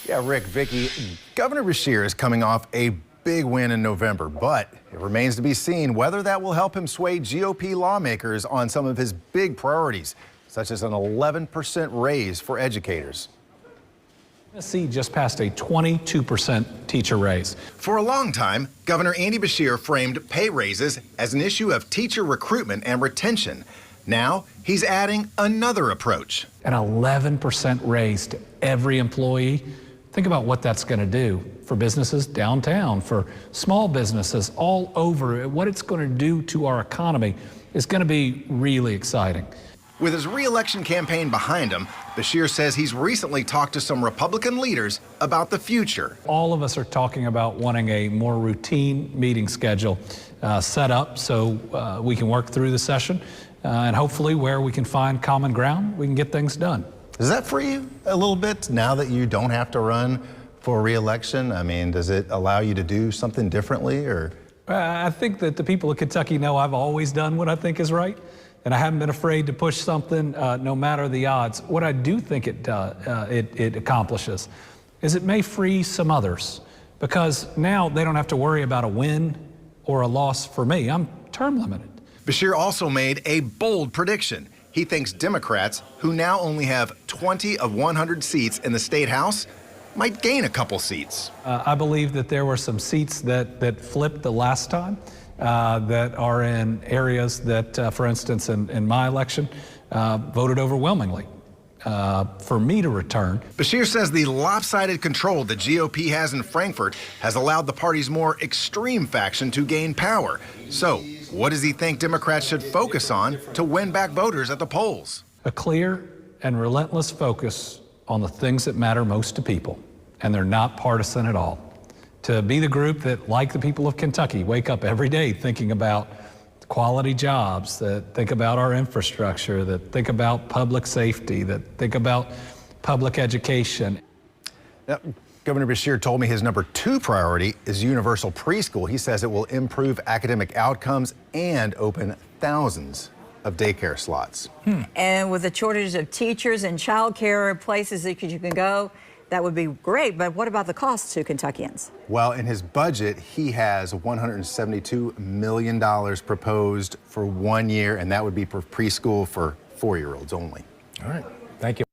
Yeah, Rick, Vicky, Governor Beshear is coming off a big win in November, but it remains to be seen whether that will help him sway GOP lawmakers on some of his big priorities, such as an 11% raise for educators. Tennessee just passed a 22% teacher raise. For a long time, Governor Andy Beshear framed pay raises as an issue of teacher recruitment and retention. Now he's adding another approach. An 11% raise to every employee. Think about what that's going to do for businesses downtown, for small businesses all over. What it's going to do to our economy is going to be really exciting. With his re-election campaign behind him, Beshear says he's recently talked to some Republican leaders about the future. All of us are talking about wanting a more routine meeting schedule set up so we can work through the session and hopefully where we can find common ground, we can get things done. Does that free you a little bit now that you don't have to run for re-election? I mean, does it allow you to do something differently, or? I think that the people of Kentucky know I've always done what I think is right, and I haven't been afraid to push something no matter the odds. What I do think it accomplishes is it may free some others, because now they don't have to worry about a win or a loss for me. I'm term limited. Beshear also made a bold prediction. He thinks Democrats, who now only have 20 of 100 seats in the state house, might gain a couple seats. I believe that there were some seats that flipped the last time that are in areas that, for instance, in my election, voted overwhelmingly for me to return. Beshear says the lopsided control the GOP has in Frankfort has allowed the party's more extreme faction to gain power. So, what does he think Democrats should focus on to win back voters at the polls? A clear and relentless focus on the things that matter most to people, and they're not partisan at all. To be the group that, like the people of Kentucky, wake up every day thinking about quality jobs, that think about our infrastructure, that think about public safety, that think about public education. Now, Governor Beshear told me his number 2 priority is universal preschool. He says it will improve academic outcomes and open thousands of daycare slots. And with the shortage of teachers and childcare places that you can go, that would be great. But what about the cost to Kentuckians? Well, in his budget, he has $172 million proposed for 1 year, and that would be for preschool for 4-year-olds only. All right. Thank you.